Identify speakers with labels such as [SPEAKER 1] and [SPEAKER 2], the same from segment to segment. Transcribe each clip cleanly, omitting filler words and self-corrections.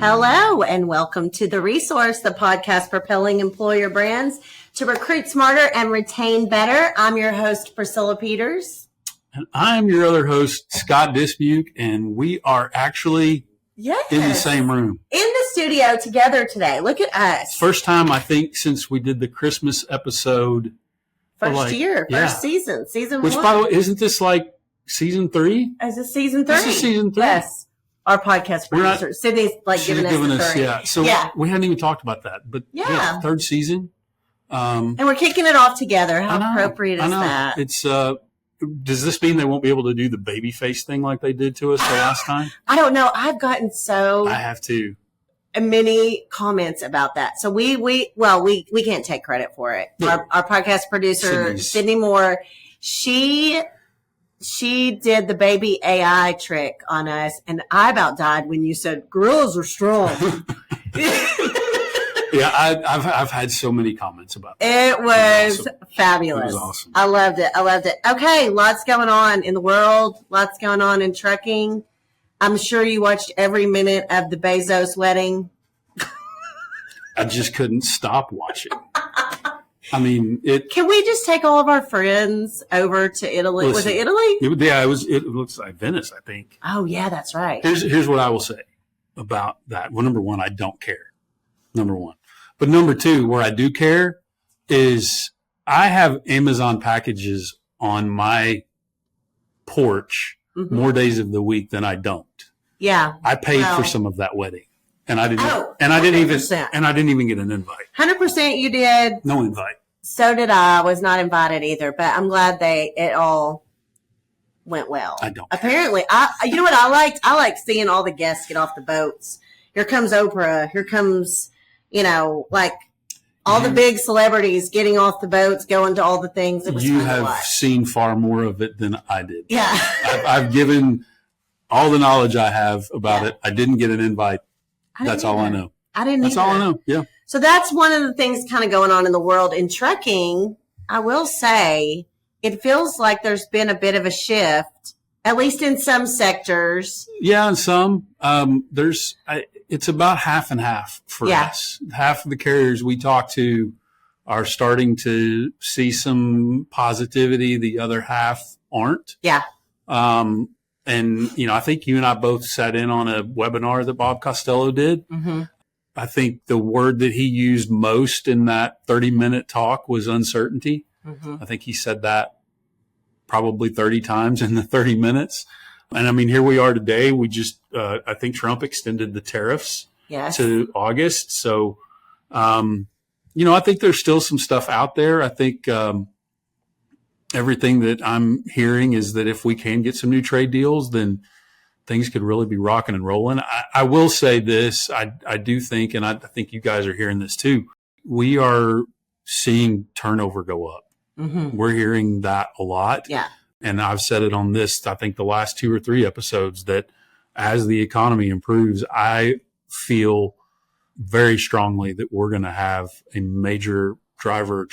[SPEAKER 1] Hello, and welcome to The Resource, the podcast propelling employer brands to recruit smarter and retain better. I'm your host, Priscilla Peters.
[SPEAKER 2] And I'm your other host, Scott Dismuke, and we are actually in the same room.
[SPEAKER 1] In the studio together today. Look at us.
[SPEAKER 2] First time, I think, since we did the Christmas episode.
[SPEAKER 1] First season. Season
[SPEAKER 2] Which,
[SPEAKER 1] 1.
[SPEAKER 2] by the way, isn't this like season 3?
[SPEAKER 1] Is this season 3?
[SPEAKER 2] This is season 3.
[SPEAKER 1] Yes. Our podcast producer, Sydney's giving us 3.
[SPEAKER 2] Yeah. So we hadn't even talked about that. But third season.
[SPEAKER 1] And we're kicking it off together. How appropriate is that?
[SPEAKER 2] It's does this mean they won't be able to do the baby face thing like they did to us the last time?
[SPEAKER 1] I don't know. I've gotten
[SPEAKER 2] I have too.
[SPEAKER 1] Many comments about that. So we can't take credit for it.
[SPEAKER 2] Yeah.
[SPEAKER 1] Our podcast producer, Sydney Moore, she did the baby AI trick on us, and I about died when you said gorillas are strong.
[SPEAKER 2] Yeah, I've had so many comments about that.
[SPEAKER 1] It was awesome. Fabulous.
[SPEAKER 2] It was awesome.
[SPEAKER 1] I loved it. Okay, lots going on in the world. Lots going on in trucking. I'm sure you watched every minute of the Bezos wedding.
[SPEAKER 2] I just couldn't stop watching. I mean,
[SPEAKER 1] Can we just take all of our friends over to Italy?
[SPEAKER 2] Listen,
[SPEAKER 1] was it Italy?
[SPEAKER 2] Yeah, it looks like Venice, I think.
[SPEAKER 1] Oh, yeah, that's right.
[SPEAKER 2] Here's what I will say about that. Well, number one, I don't care. Number one. But number two, where I do care is I have Amazon packages on my porch more days of the week than I don't.
[SPEAKER 1] Yeah.
[SPEAKER 2] I paid for some of that wedding. And I didn't even get an invite.
[SPEAKER 1] 100% you did.
[SPEAKER 2] No invite.
[SPEAKER 1] So did I. Was not invited either, but I'm glad it all went well.
[SPEAKER 2] I don't.
[SPEAKER 1] Apparently, you know what I liked? I liked seeing all the guests get off the boats. Here comes Oprah. Here comes, all the big celebrities getting off the boats, going to all the things. It was
[SPEAKER 2] You have seen far more of it than I did.
[SPEAKER 1] Yeah.
[SPEAKER 2] I've given all the knowledge I have about it. I didn't get an invite. That's all I know.
[SPEAKER 1] I didn't
[SPEAKER 2] That's all I know. Yeah.
[SPEAKER 1] So that's one of the things kind of going on in the world. In trucking, I will say it feels like there's been a bit of a shift, at least in some sectors.
[SPEAKER 2] Yeah, in some. It's about half and half for us. Half of the carriers we talk to are starting to see some positivity. The other half aren't.
[SPEAKER 1] Yeah.
[SPEAKER 2] And, I think you and I both sat in on a webinar that Bob Costello did. Mm-hmm. I think the word that he used most in that 30-minute talk was uncertainty. Mm-hmm. I think he said that probably 30 times in the 30 minutes. And I mean, here we are today. We just, I think Trump extended the tariffs to August. So, I think there's still some stuff out there. I think, everything that I'm hearing is that if we can get some new trade deals, then things could really be rocking and rolling. I will say this. I do think, and I think you guys are hearing this too, we are seeing turnover go up. Mm-hmm. We're hearing that a lot.
[SPEAKER 1] Yeah.
[SPEAKER 2] And I've said it on this, I think the last 2 or 3 episodes, that as the economy improves, I feel very strongly that we're going to have a major driver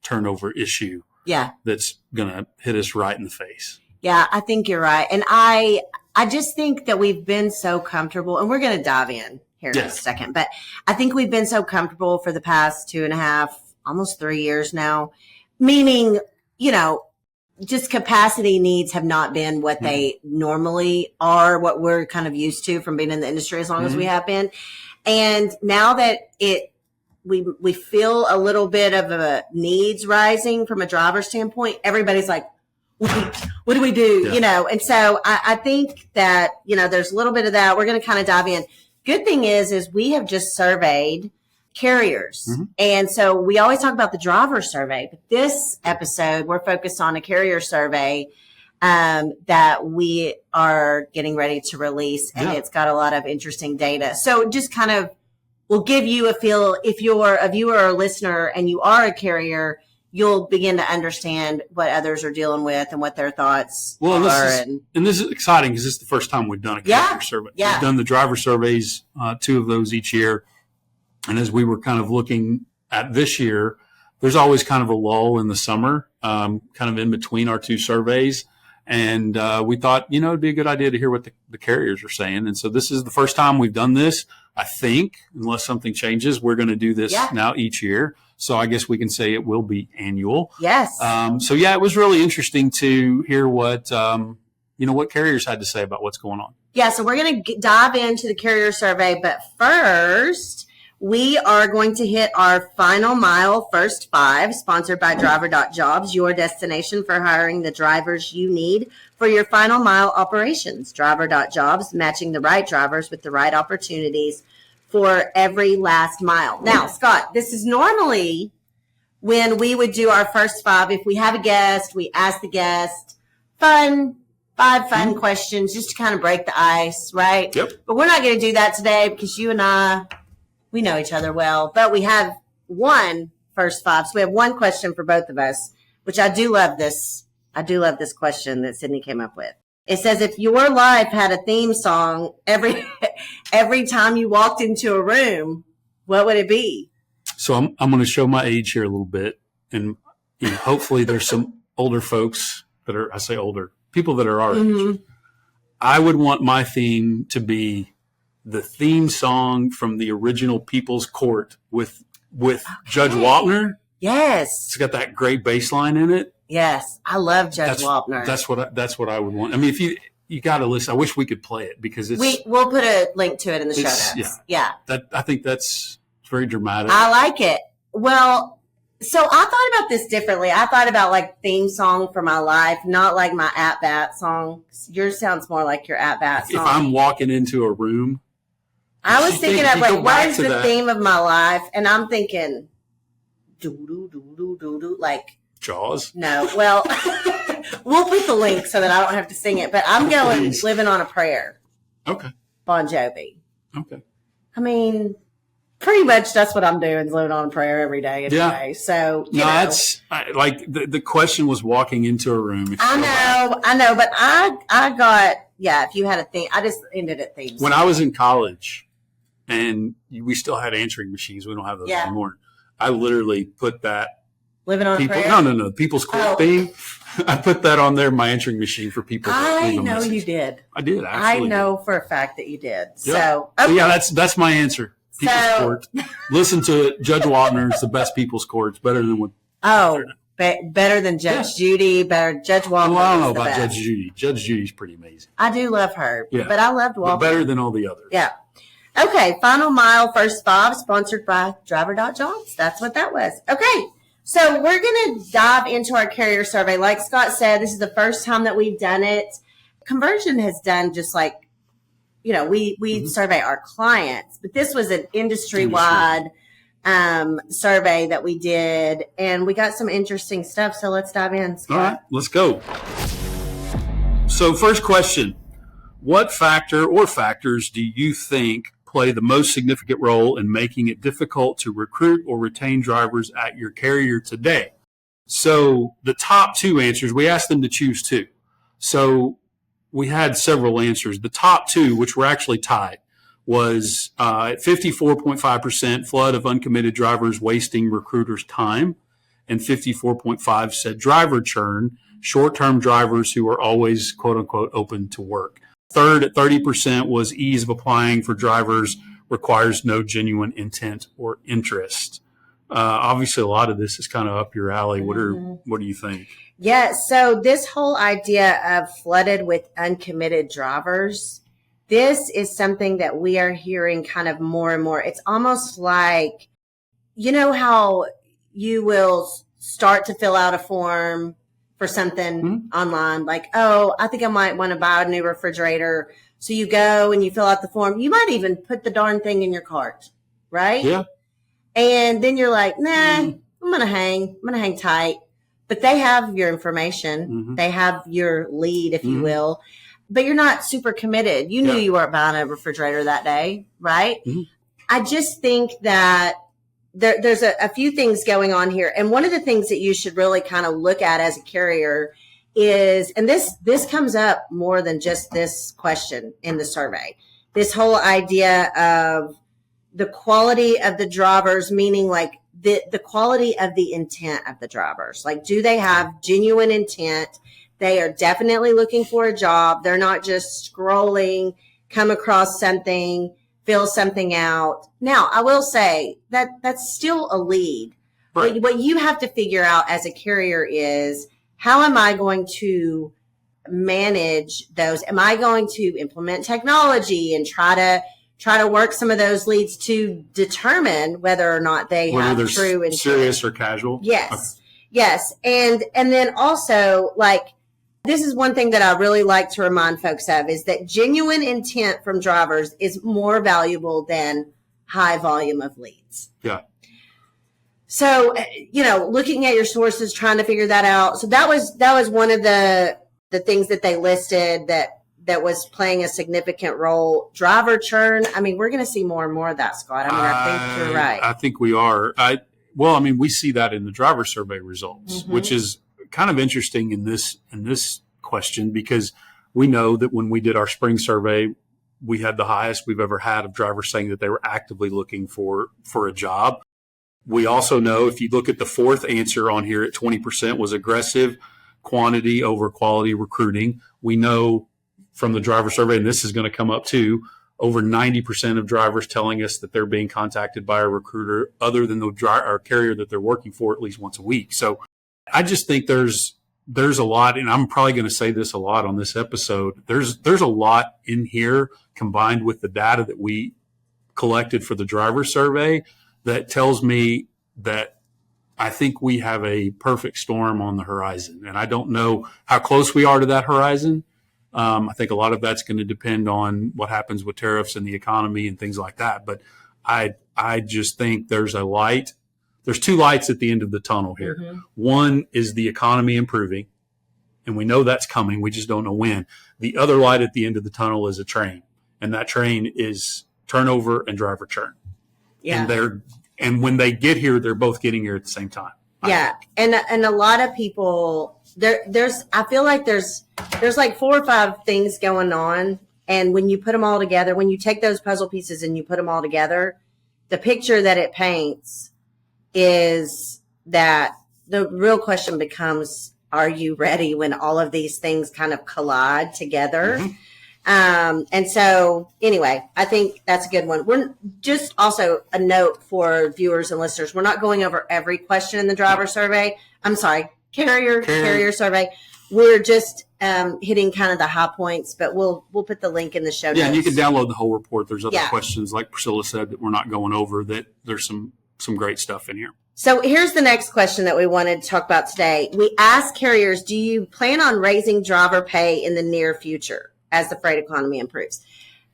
[SPEAKER 2] turnover issue.
[SPEAKER 1] Yeah.
[SPEAKER 2] That's going to hit us right in the face.
[SPEAKER 1] Yeah, I think you're right. And I just think that we've been so comfortable, and we're going to dive in here in a second, but I think we've been so comfortable for the past 2.5, almost 3 years now, meaning, just capacity needs have not been what they normally are, what we're kind of used to from being in the industry as long as we have been. And now that we feel a little bit of a needs rising from a driver standpoint, everybody's like, what do we do?
[SPEAKER 2] Yeah.
[SPEAKER 1] And so I think that, there's a little bit of that. We're going to kind of dive in. Good thing is we have just surveyed carriers. Mm-hmm. And so we always talk about the driver survey, but this episode, we're focused on a carrier survey that we are getting ready to release. And it's got a lot of interesting data. So just kind of, we'll give you a feel. If you're a viewer or a listener and you are a carrier, you'll begin to understand what others are dealing with and what their thoughts are.
[SPEAKER 2] And this is exciting because this is the first time we've done a carrier survey.
[SPEAKER 1] Yeah.
[SPEAKER 2] We've done the driver surveys, 2 of those each year. And as we were kind of looking at this year, there's always kind of a lull in the summer, kind of in between our 2 surveys. And we thought, it'd be a good idea to hear what the carriers are saying. And so this is the first time we've done this. I think, unless something changes, we're going to do this now each year. So I guess we can say it will be annual.
[SPEAKER 1] Yes.
[SPEAKER 2] So it was really interesting to hear what carriers had to say about what's going on.
[SPEAKER 1] Yeah. So we're going to dive into the carrier survey, but first we are going to hit our final mile first 5, sponsored by driver.jobs, your destination for hiring the drivers you need for your final mile operations. Driver.jobs, matching the right drivers with the right opportunities for every last mile. Now, Scott, this is normally when we would do our first 5. If we have a guest, we ask the guest 5 fun questions just to kind of break the ice, right?
[SPEAKER 2] Yep.
[SPEAKER 1] But we're not going to do that today because you and I, we know each other well, but we have one first 5. So we have one question for both of us, which I do love this. I do love this question that Sydney came up with. It says, if your life had a theme song every time you walked into a room, what would it be?
[SPEAKER 2] So I'm going to show my age here a little bit. And hopefully there's some older folks that are, I say older, people that are our age. I would want my theme to be the theme song from the original People's Court with Judge Wapner.
[SPEAKER 1] Yes.
[SPEAKER 2] It's got that great bass line in it.
[SPEAKER 1] Yes. I love Judge Wapner.
[SPEAKER 2] That's what I would want. I mean, if you got to listen, I wish we could play it because
[SPEAKER 1] we'll put a link to it in the show notes. Yeah.
[SPEAKER 2] I think that's very dramatic.
[SPEAKER 1] I like it. Well, so I thought about this differently. I thought about like theme song for my life, not like my at-bat song. Yours sounds more like your at-bat song.
[SPEAKER 2] If I'm walking into a room.
[SPEAKER 1] I was thinking of like, what is the theme of my life? And I'm thinking, do-do-do-do-do-do, like.
[SPEAKER 2] Jaws?
[SPEAKER 1] No. Well, we'll put the link so that I don't have to sing it. But I'm going Living on a Prayer.
[SPEAKER 2] Okay.
[SPEAKER 1] Bon Jovi.
[SPEAKER 2] Okay.
[SPEAKER 1] I mean, pretty much that's what I'm doing, is living on a prayer every day anyway. Yeah. So,
[SPEAKER 2] that's like the question was walking into a room.
[SPEAKER 1] I know. But I got, if you had a theme, I just ended at themes.
[SPEAKER 2] When I was in college and we still had answering machines, we don't have those anymore. I literally put that.
[SPEAKER 1] Living on a Prayer?
[SPEAKER 2] No. People's Court theme. I put that on there, my answering machine for people.
[SPEAKER 1] I know you did.
[SPEAKER 2] I did.
[SPEAKER 1] I know for a fact that you did.
[SPEAKER 2] Yep.
[SPEAKER 1] So, okay.
[SPEAKER 2] That's my answer. People's Court. Listen to it. Judge Wapner. It's the best People's Court. It's better than what.
[SPEAKER 1] Better than Judge Judy. Better Judge Wapner.
[SPEAKER 2] Well, I don't know about Judge Judy. Judge Judy's pretty amazing.
[SPEAKER 1] I do love her. Yeah. But I loved Wapner.
[SPEAKER 2] But better than all the others.
[SPEAKER 1] Yeah. Okay. Final mile, first 5, sponsored by driver.jobs. That's what that was. Okay. So we're going to dive into our carrier survey. Like Scott said, this is the first time that we've done it. Conversion has done just like, we survey our clients, but this was an industry-wide survey that we did, and we got some interesting stuff. So let's dive in, Scott.
[SPEAKER 2] All right, let's go. So first question, what factor or factors do you think play the most significant role in making it difficult to recruit or retain drivers at your carrier today? So the top 2 answers, we asked them to choose 2. So we had several answers. The top 2, which were actually tied, was at 54.5% flood of uncommitted drivers wasting recruiters' time, and 54.5% said driver churn, short-term drivers who are always, quote unquote, open to work. Third, at 30%, was ease of applying for drivers requires no genuine intent or interest. Obviously, a lot of this is kind of up your alley. What do you think?
[SPEAKER 1] Yeah, so this whole idea of flooded with uncommitted drivers, this is something that we are hearing kind of more and more. It's almost like, you know how you will start to fill out a form for something online, like, I think I might want to buy a new refrigerator. So you go and you fill out the form. You might even put the darn thing in your cart, right?
[SPEAKER 2] Yeah.
[SPEAKER 1] And then you're like, nah, I'm going to hang tight. But they have your information. They have your lead, if you will. But you're not super committed. You knew you weren't buying a refrigerator that day, right? I just think that there's a few things going on here. And one of the things that you should really kind of look at as a carrier is, and this comes up more than just this question in the survey, this whole idea of the quality of the drivers, meaning like the quality of the intent of the drivers. Like, do they have genuine intent? They are definitely looking for a job. They're not just scrolling, come across something, fill something out. Now, I will say that that's still a lead.
[SPEAKER 2] Right.
[SPEAKER 1] What you have to figure out as a carrier is, how am I going to manage those? Am I going to implement technology and try to work some of those leads to determine whether or not they have true intent?
[SPEAKER 2] Serious or casual?
[SPEAKER 1] Yes.
[SPEAKER 2] Okay.
[SPEAKER 1] Yes. And then also, like, this is one thing that I really like to remind folks of, is that genuine intent from drivers is more valuable than high volume of leads.
[SPEAKER 2] Yeah.
[SPEAKER 1] So, looking at your sources, trying to figure that out. So that was one of the things that they listed that was playing a significant role. Driver churn. I mean, we're going to see more and more of that, Scott. I think you're right.
[SPEAKER 2] I think we are. We see that in the driver survey results,
[SPEAKER 1] Mm-hmm.
[SPEAKER 2] which is kind of interesting in this question, because we know that when we did our spring survey, we had the highest we've ever had of drivers saying that they were actively looking for a job. We also know, if you look at the fourth answer on here at 20%, was aggressive quantity over quality recruiting. We know from the driver survey, and this is going to come up too, over 90% of drivers telling us that they're being contacted by a recruiter other than the carrier that they're working for at least once a week. So I just think there's a lot, and I'm probably going to say this a lot on this episode. There's a lot in here combined with the data that we collected for the driver survey that tells me that I think we have a perfect storm on the horizon. And I don't know how close we are to that horizon. I think a lot of that's going to depend on what happens with tariffs and the economy and things like that. But I just think there's a light. There's two lights at the end of the tunnel here. Mm-hmm. One is the economy improving, and we know that's coming. We just don't know when. The other light at the end of the tunnel is a train, and that train is turnover and driver churn.
[SPEAKER 1] Yeah.
[SPEAKER 2] And when they get here, they're both getting here at the same time.
[SPEAKER 1] Yeah. And a lot of people, I feel like there's like 4 or 5 things going on. And when you put them all together, when you take those puzzle pieces and you put them all together, the picture that it paints is that the real question becomes, are you ready when all of these things kind of collide together? Mm-hmm. And so anyway, I think that's a good one. We're just also a note for viewers and listeners. We're not going over every question in the driver survey. I'm sorry, carrier survey. We're just hitting kind of the high points, but we'll put the link in the show notes.
[SPEAKER 2] Yeah, and you can download the whole report. There's other questions, like Priscilla said, that we're not going over, that there's some great stuff in here.
[SPEAKER 1] So here's the next question that we wanted to talk about today. We asked carriers, do you plan on raising driver pay in the near future as the freight economy improves?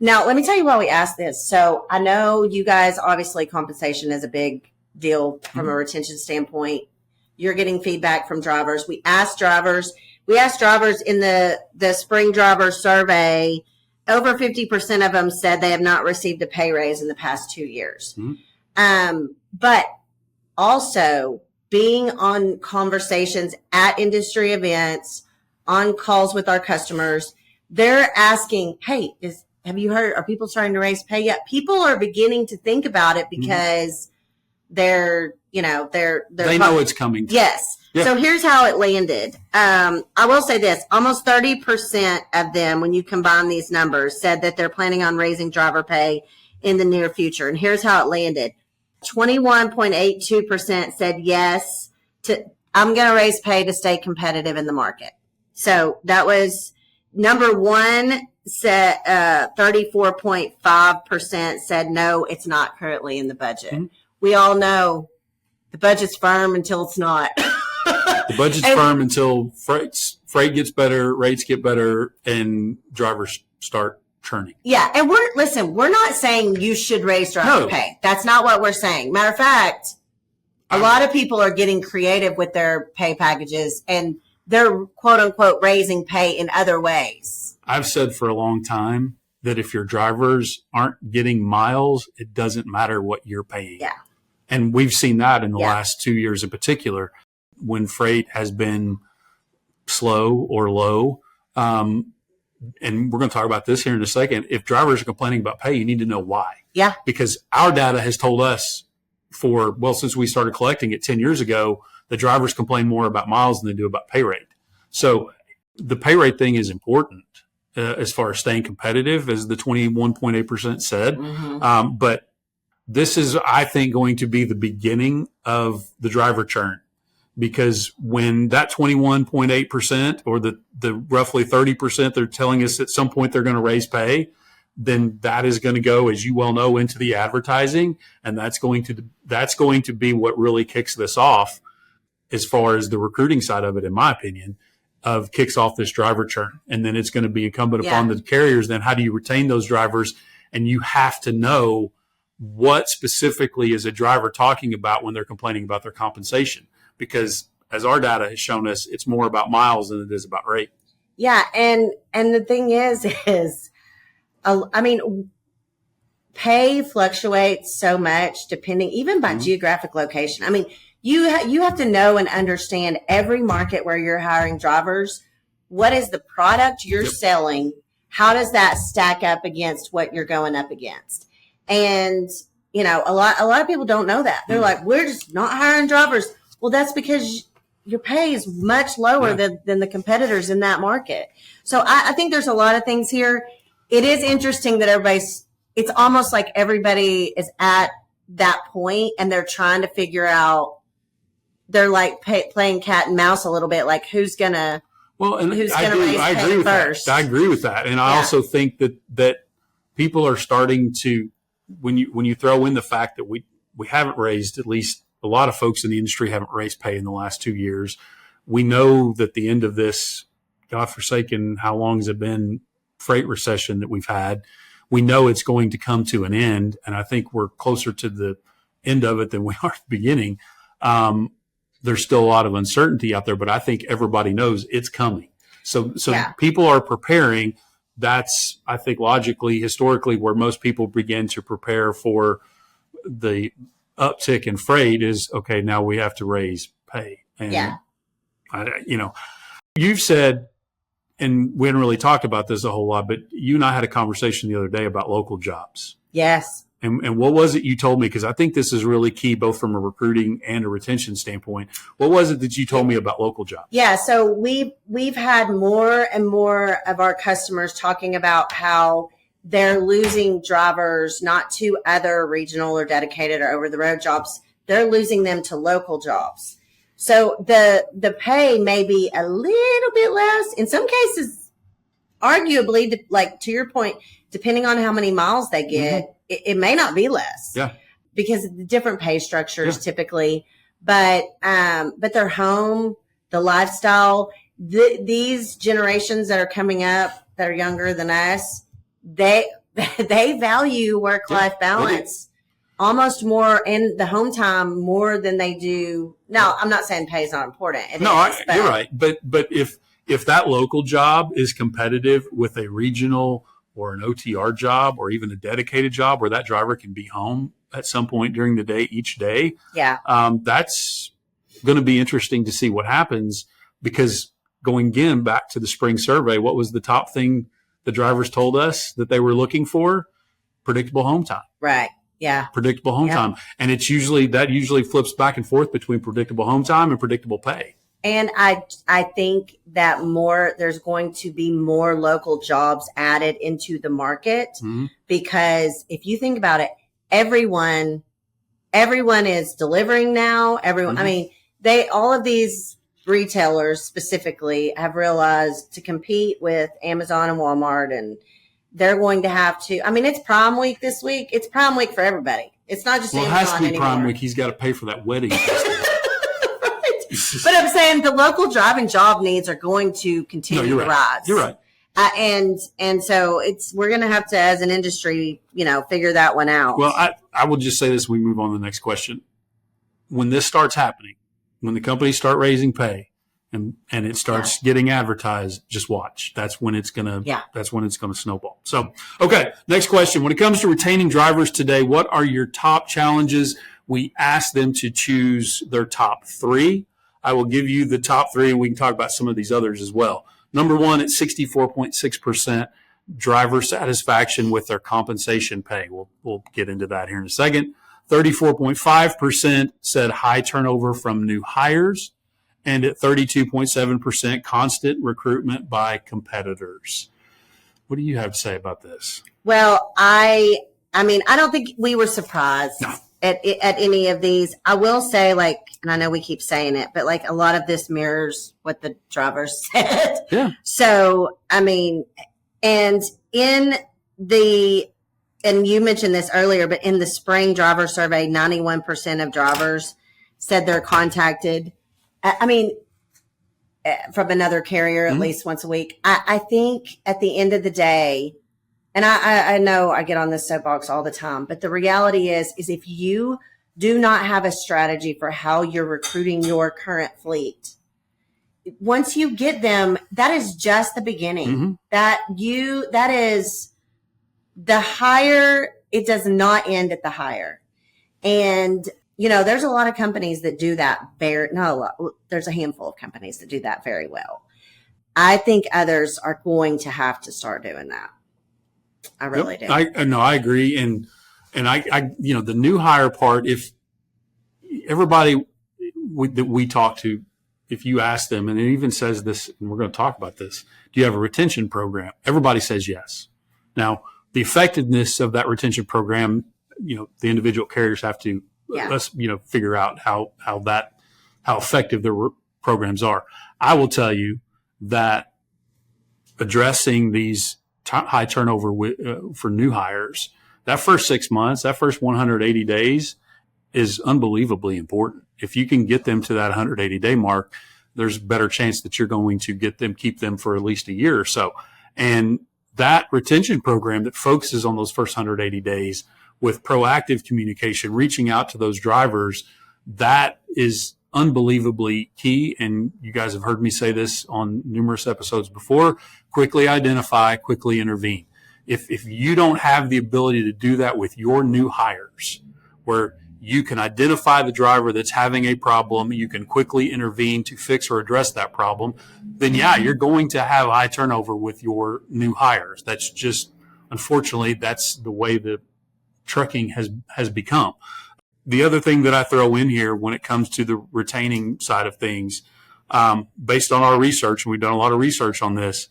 [SPEAKER 1] Now, let me tell you why we asked this. So I know you guys, obviously compensation is a big deal from a retention standpoint. You're getting feedback from drivers. We asked drivers in the spring driver survey, over 50% of them said they have not received a pay raise in the past 2 years. Mm-hmm. But also being on conversations at industry events, on calls with our customers, they're asking, hey, have you heard, are people starting to raise pay yet? People are beginning to think about it because they know
[SPEAKER 2] it's coming.
[SPEAKER 1] Yes. Yeah. So here's how it landed. I will say this, almost 30% of them, when you combine these numbers, said that they're planning on raising driver pay in the near future. And here's how it landed. 21.82% said yes I'm going to raise pay to stay competitive in the market. So that was number one. Said 34.5% said no, it's not currently in the budget. Mm-hmm. We all know the budget's firm until it's not.
[SPEAKER 2] The budget's firm until freight gets better, rates get better, and drivers start churning.
[SPEAKER 1] Yeah, and we're not saying you should raise driver pay. That's not what we're saying. Matter of fact, a lot of people are getting creative with their pay packages, and they're quote unquote raising pay in other ways.
[SPEAKER 2] I've said for a long time that if your drivers aren't getting miles, it doesn't matter what you're paying. Yeah. And we've seen that in the last 2 years in particular, when freight has been slow or low. And we're going to talk about this here in a second. If drivers are complaining about pay, you need to know why. Yeah. Because our data has told us since we started collecting it 10 years ago, the drivers complain more about miles than they do about pay rate. So the pay rate thing is important. as far as staying competitive, as the 21.8% said. But this is, I think, going to be the beginning of the driver churn, because when that 21.8% or the roughly 30% they're telling us at some point they're going to raise pay, then that is going to go, as you well know, into the advertising, and that's going to be what really kicks this off, as far as the recruiting side of it, in my opinion, of kicks off this driver churn. And then it's going to be incumbent upon the carriers. Then how do you retain those drivers? And you have to know what specifically is a driver talking about when they're complaining about their compensation, because as our data has shown us, it's more about miles than it is about rate.
[SPEAKER 1] Yeah. And the thing is, I mean, pay fluctuates so much depending even by geographic location. I mean, you have to know and understand every market where you're hiring drivers. What is the product you're selling? How does that stack up against what you're going up against? And, you know, a lot of people don't know that. They're like, we're just not hiring drivers. Well, that's because your pay is much lower than the competitors in that market. So I think there's a lot of things here. It is interesting that it's almost like everybody is at that point and they're trying to figure out, they're like playing cat and mouse a little bit, like who's going to raise pay first.
[SPEAKER 2] I agree with that. And I also think that people are starting to, when you throw in the fact that we haven't raised, at least a lot of folks in the industry haven't raised pay in the last 2 years. We know that the end of this, godforsaken, how long has it been, freight recession that we've had, we know it's going to come to an end. And I think we're closer to the end of it than we are at the beginning. There's still a lot of uncertainty out there, but I think everybody knows it's coming. So people are preparing. That's, I think, logically, historically, where most people begin to prepare for the uptick in freight is, okay, now we have to raise pay. And you've said, and we hadn't really talked about this a whole lot, but you and I had a conversation the other day about local jobs.
[SPEAKER 1] Yes.
[SPEAKER 2] And what was it you told me? Because I think this is really key, both from a recruiting and a retention standpoint. What was it that you told me about local jobs? Yeah.
[SPEAKER 1] So we've had more and more of our customers talking about how they're losing drivers, not to other regional or dedicated or over the road jobs. They're losing them to local jobs. So the pay may be a little bit less. In some cases, arguably, like to your point, depending on how many miles they get, it may not be less.
[SPEAKER 2] Yeah.
[SPEAKER 1] Because of the different pay structures typically. But their home, the lifestyle, these generations that are coming up that are younger than us, they value work-life balance almost more, and the home time more than they do. No, I'm not saying pay is not important.
[SPEAKER 2] You're right. But if that local job is competitive with a regional or an OTR job or even a dedicated job where that driver can be home at some point during the day, each day, that's going to be interesting to see what happens, because going again back to the spring survey, what was the top thing the drivers told us that they were looking for? Predictable home time.
[SPEAKER 1] Right. Yeah.
[SPEAKER 2] Predictable home time. And it's usually flips back and forth between predictable home time and predictable pay.
[SPEAKER 1] And I think that there's going to be more local jobs added into the market, because if you think about it, everyone is delivering now. Everyone, I mean, all of these retailers specifically have realized to compete with Amazon and Walmart, and they're going to have to, I mean, it's Prime Week this week. It's Prime Week for everybody. It's not just Amazon
[SPEAKER 2] it has to be
[SPEAKER 1] anymore.
[SPEAKER 2] Prime Week. He's got to pay for that wedding.
[SPEAKER 1] But I'm saying the local driving job needs are going to continue to rise.
[SPEAKER 2] You're right.
[SPEAKER 1] And so we're going to have to, as an industry, figure that one out.
[SPEAKER 2] Well, I will just say this. We move on to the next question. When this starts happening, when the companies start raising pay and it starts getting advertised, just watch. That's when it's going to snowball. So, okay. Next question. When it comes to retaining drivers today, what are your top challenges? We asked them to choose their top 3. I will give you the top 3, and we can talk about some of these others as well. Number 1, at 64.6% driver satisfaction with their compensation pay. We'll get into that here in a second. 34.5% said high turnover from new hires, and at 32.7% constant recruitment by competitors. What do you have to say about this?
[SPEAKER 1] Well, I mean, I don't think we were surprised at any of these. I will say, like, and I know we keep saying it, but like a lot of this mirrors what the drivers said.
[SPEAKER 2] Yeah.
[SPEAKER 1] So, I mean, and you mentioned this earlier, but in the spring driver survey, 91% of drivers said they're contacted. I mean, from another carrier at least once a week. I think at the end of the day, and I know I get on this soapbox all the time, but the reality is if you do not have a strategy for how you're recruiting your current fleet, once you get them, that is just the beginning. That is the hire. It does not end at the hire. And, there's a lot of companies that do that not a lot. There's a handful of companies that do that very well. I think others are going to have to start doing that. I really do.
[SPEAKER 2] I agree. And I the new hire part, if everybody that we talk to, if you ask them, and it even says this, and we're going to talk about this, do you have a retention program? Everybody says yes. Now, the effectiveness of that retention program, the individual carriers have to, figure out how effective their programs are. I will tell you that addressing these high turnover for new hires, that first 6 months, that first 180 days is unbelievably important. If you can get them to that 180-day mark, there's a better chance that you're going to keep them for at least a year or so. And that retention program that focuses on those first 180 days with proactive communication, reaching out to those drivers, that is unbelievably key. And you guys have heard me say this on numerous episodes before: quickly identify, quickly intervene. If you don't have the ability to do that with your new hires, where you can identify the driver that's having a problem, you can quickly intervene to fix or address that problem, then you're going to have high turnover with your new hires. That's just, unfortunately, that's the way the trucking has become. The other thing that I throw in here when it comes to the retaining side of things, based on our research, and we've done a lot of research on this,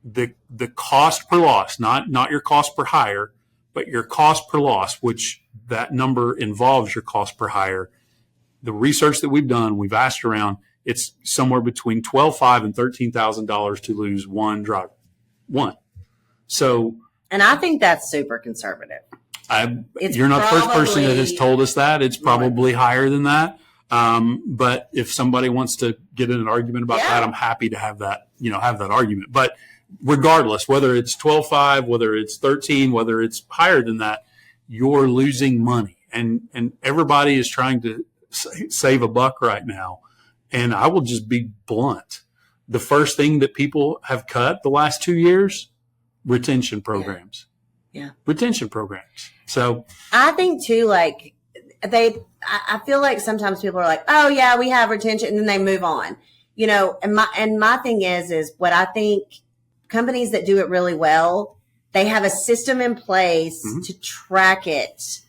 [SPEAKER 2] the cost per loss, not your cost per hire, but your cost per loss, which that number involves your cost per hire. The research that we've done, we've asked around, it's somewhere between $12,500 and $13,000 to lose one driver. One. So, and
[SPEAKER 1] I think that's super conservative.
[SPEAKER 2] You're not the first person that has told us that. It's probably higher than that. But if somebody wants to get in an argument about that, I'm happy to have that argument. But regardless, whether it's 12.5, whether it's 13, whether it's higher than that, you're losing money. And everybody is trying to save a buck right now. And I will just be blunt. The first thing that people have cut the last 2 years, retention programs. Yeah. Retention programs. So
[SPEAKER 1] I think too, like I feel like sometimes people are like, oh yeah, we have retention, and then they move on, and my thing is what I think companies that do it really well, they have a system in place to track it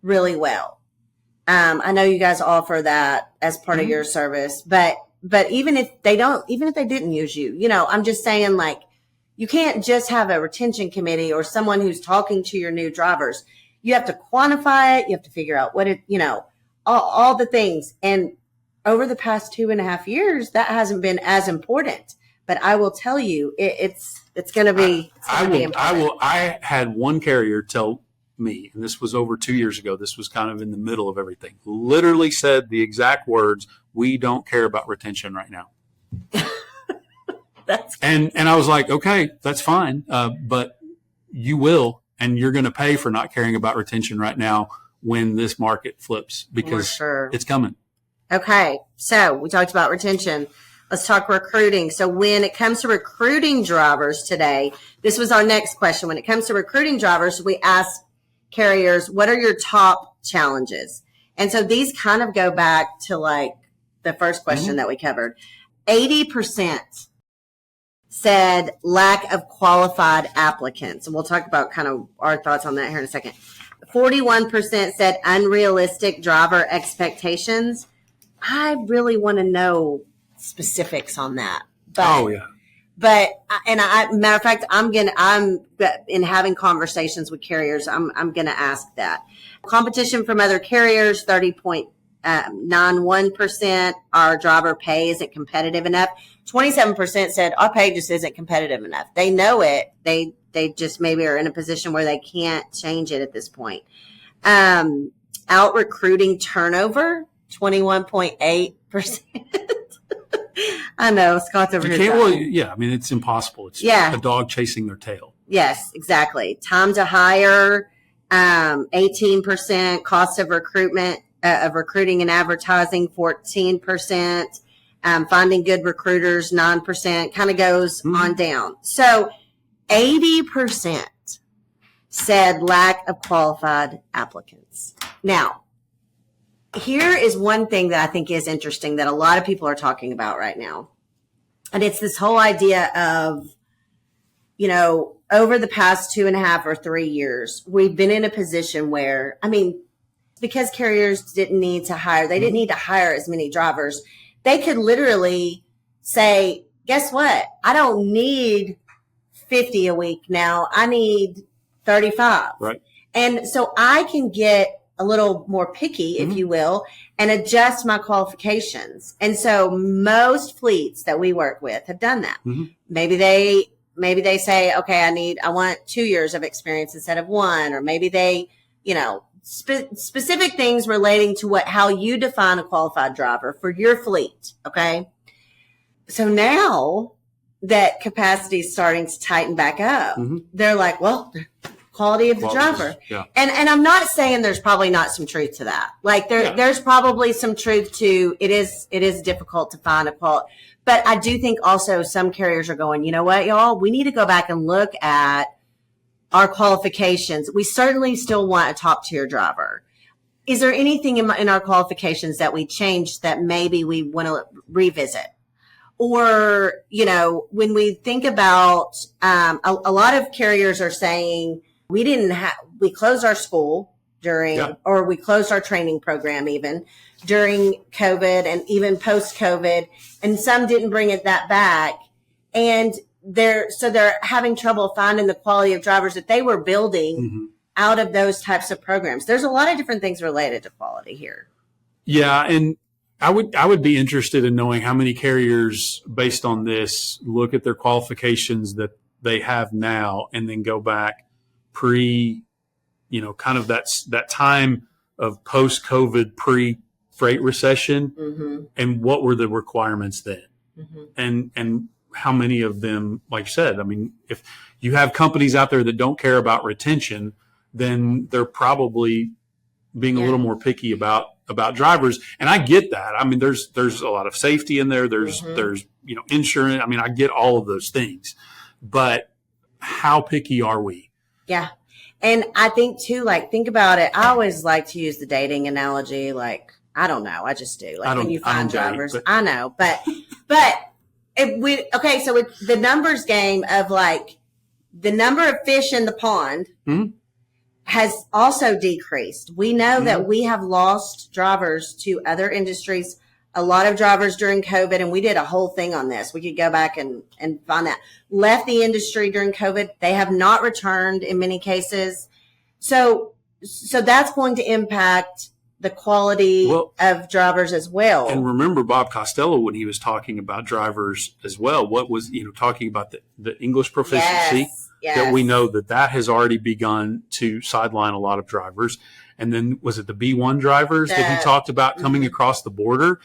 [SPEAKER 1] really well. I know you guys offer that as part of your service, but even if they didn't use you, I'm just saying, like, you can't just have a retention committee or someone who's talking to your new drivers. You have to quantify it. You have to figure out what all the things. And over the past 2.5 years, that hasn't been as important. But I will tell you, it's going to be.
[SPEAKER 2] I had one carrier tell me, and this was over 2 years ago. This was kind of in the middle of everything. Literally said the exact words: "We don't care about retention right now." And I was like, okay, that's fine, but you will, and you're going to pay for not caring about retention right now when this market flips, because it's coming.
[SPEAKER 1] Okay, so we talked about retention. Let's talk recruiting. So when it comes to recruiting drivers today, this was our next question. When it comes to recruiting drivers, we asked carriers, what are your top challenges? And so these kind of go back to like the first question that we covered. 80% said lack of qualified applicants. And we'll talk about kind of our thoughts on that here in a second. 41% said unrealistic driver expectations. I really want to know specifics on that. But But, matter of fact, I'm in having conversations with carriers, I'm going to ask that. Competition from other carriers, 30.91%. Our driver pay isn't competitive enough. 27% said our pay just isn't competitive enough. They know it. They just maybe are in a position where they can't change it at this point. Out recruiting turnover, 21.8%. I know, Scott's over here.
[SPEAKER 2] Well, yeah, I mean, it's impossible. It's a dog chasing their tail.
[SPEAKER 1] Yes, exactly. Time to hire, 18%. Cost of recruiting and advertising, 14%. Finding good recruiters, 9%. Kind of goes on down. So 80% said lack of qualified applicants. Now, here is one thing that I think is interesting that a lot of people are talking about right now. And it's this whole idea of, over the past 2.5 or 3 years, we've been in a position where, because carriers didn't need to hire as many drivers, they could literally say, guess what? I don't need 50 a week now. I need 35.
[SPEAKER 2] Right.
[SPEAKER 1] And so I can get a little more picky, if you will, and adjust my qualifications. And so most fleets that we work with have done that. Maybe they say, okay, I want 2 years of experience instead of 1, or maybe they, specific things relating to how you define a qualified driver for your fleet. Okay. So now that capacity is starting to tighten back up, they're like, well, quality of the driver.
[SPEAKER 2] Yeah.
[SPEAKER 1] And I'm not saying there's probably not some truth to that. Like there's probably some truth to it is difficult to find a quality. But I do think also some carriers are going, you know what, y'all, we need to go back and look at our qualifications. We certainly still want a top tier driver. Is there anything in our qualifications that we changed that maybe we want to revisit? Or, when we think about, a lot of carriers are saying, we closed our school or we closed our training program even during COVID and even post COVID, and some didn't bring that back. And they're having trouble finding the quality of drivers that they were building out of those types of programs. There's a lot of different things related to quality here.
[SPEAKER 2] Yeah. And I would be interested in knowing how many carriers based on this look at their qualifications that they have now and then go back kind of that time of post-COVID, pre-freight recession, and what were the requirements then? And how many of them, like you said, if you have companies out there that don't care about retention, then they're probably being a little more picky about drivers. And I get that. There's a lot of safety in there. There's insurance. I get all of those things, but how picky are we?
[SPEAKER 1] Yeah. And I think too, think about it. I always like to use the dating analogy. I don't know. I just do. When you find drivers, I know, but so it's the numbers game of the number of fish in the pond has also decreased. We know that we have lost drivers to other industries, a lot of drivers during COVID, and we did a whole thing on this. We could go back and find that. Left the industry during COVID. They have not returned in many cases. So that's going to impact the quality of drivers as well.
[SPEAKER 2] And remember Bob Costello, when he was talking about drivers as well, what was, talking about the English proficiency, that we know that has already begun to sideline a lot of drivers. And then was it the B1 drivers that he talked about coming across the border?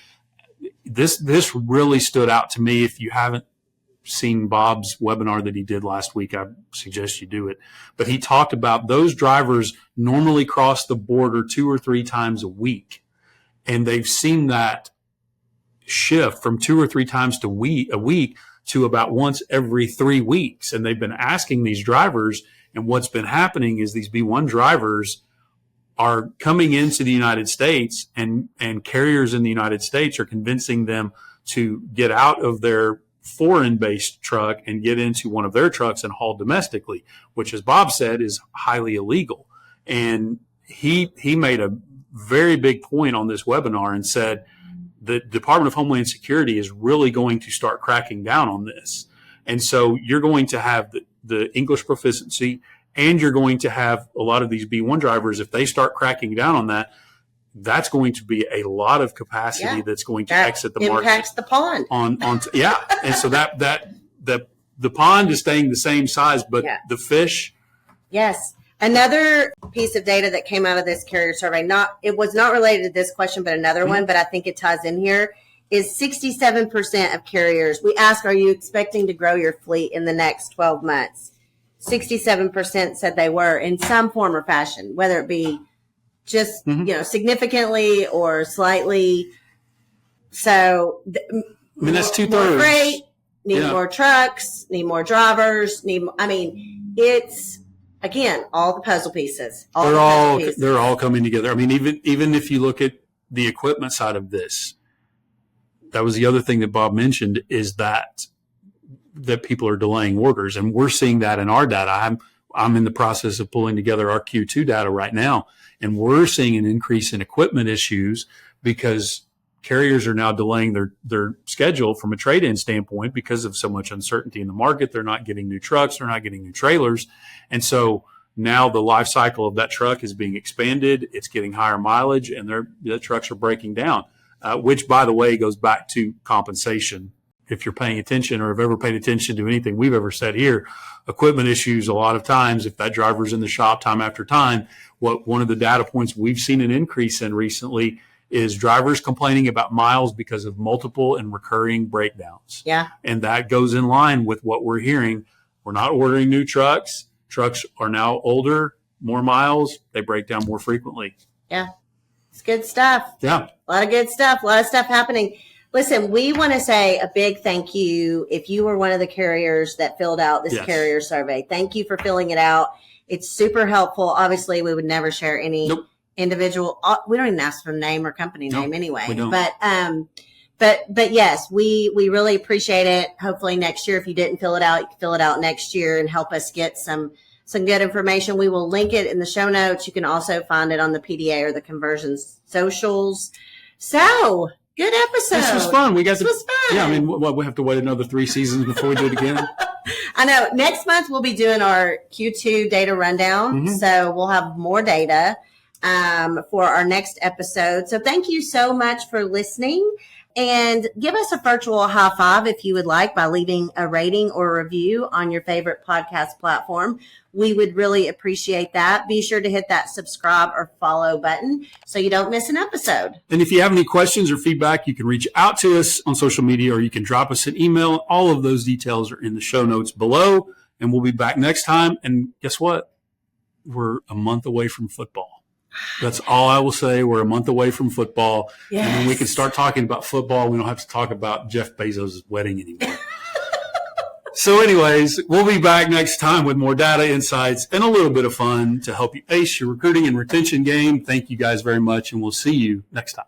[SPEAKER 2] This really stood out to me. If you haven't seen Bob's webinar that he did last week, I suggest you do it. But he talked about those drivers normally cross the border 2 or 3 times a week. And they've seen that shift from 2 or 3 times a week to about once every 3 weeks. And they've been asking these drivers, and what's been happening is these B1 drivers are coming into the United States, and carriers in the United States are convincing them to get out of their foreign-based truck and get into one of their trucks and haul domestically, which, as Bob said, is highly illegal. And he made a very big point on this webinar and said the Department of Homeland Security is really going to start cracking down on this. And so you're going to have the English proficiency, and you're going to have a lot of these B1 drivers. If they start cracking down on that, that's going to be a lot of capacity that's going to exit the market.
[SPEAKER 1] Impacts the pond.
[SPEAKER 2] And so the pond is staying the same size, but the fish. Yes.
[SPEAKER 1] Another piece of data that came out of this carrier survey, it was not related to this question, but another one, but I think it ties in here, is 67% of carriers. We asked, are you expecting to grow your fleet in the next 12 months? 67% said they were in some form or fashion, whether it be just, significantly or slightly. So,
[SPEAKER 2] that's 2/3.
[SPEAKER 1] More freight, need more trucks, need more drivers, it's, again, all the puzzle pieces.
[SPEAKER 2] They're all coming together. I mean, even if you look at the equipment side of this, that was the other thing that Bob mentioned, is that people are delaying orders, and we're seeing that in our data. I'm in the process of pulling together our Q2 data right now, and we're seeing an increase in equipment issues because carriers are now delaying their schedule from a trade-in standpoint because of so much uncertainty in the market. They're not getting new trucks. They're not getting new trailers. And so now the life cycle of that truck is being expanded. It's getting higher mileage, and the trucks are breaking down, which, by the way, goes back to compensation. If you're paying attention or have ever paid attention to anything we've ever said here, equipment issues, a lot of times, if that driver's in the shop time after time, one of the data points we've seen an increase in recently is drivers complaining about miles because of multiple and recurring breakdowns.
[SPEAKER 1] Yeah.
[SPEAKER 2] And that goes in line with what we're hearing. We're not ordering new trucks. Trucks are now older, more miles. They break down more frequently.
[SPEAKER 1] Yeah. It's good stuff.
[SPEAKER 2] Yeah.
[SPEAKER 1] A lot of good stuff. A lot of stuff happening. Listen, we want to say a big thank you if you were one of the carriers that filled out this carrier survey. Thank you for filling it out. It's super helpful. Obviously, we would never share any individual. We don't even ask for name or company name anyway.
[SPEAKER 2] We don't.
[SPEAKER 1] But yes, we really appreciate it. Hopefully next year, if you didn't fill it out, you can fill it out next year and help us get some good information. We will link it in the show notes. You can also find it on the PDA or the Conversions socials. So, good episode.
[SPEAKER 2] This was fun.
[SPEAKER 1] This was fun.
[SPEAKER 2] Yeah, we have to wait another 3 seasons before we do it again.
[SPEAKER 1] I know. Next month, we'll be doing our Q2 data rundown. Mm-hmm. So we'll have more data for our next episode. So thank you so much for listening. And give us a virtual high five if you would like by leaving a rating or review on your favorite podcast platform. We would really appreciate that. Be sure to hit that subscribe or follow button so you don't miss an episode.
[SPEAKER 2] And if you have any questions or feedback, you can reach out to us on social media, or you can drop us an email. All of those details are in the show notes below, and we'll be back next time. And guess what? We're a month away from football. That's all I will say. We're a month away from football.
[SPEAKER 1] Yes.
[SPEAKER 2] And then we can start talking about football. We don't have to talk about Jeff Bezos' wedding anymore. So anyways, we'll be back next time with more data, insights, and a little bit of fun to help you ace your recruiting and retention game. Thank you guys very much, and we'll see you next time.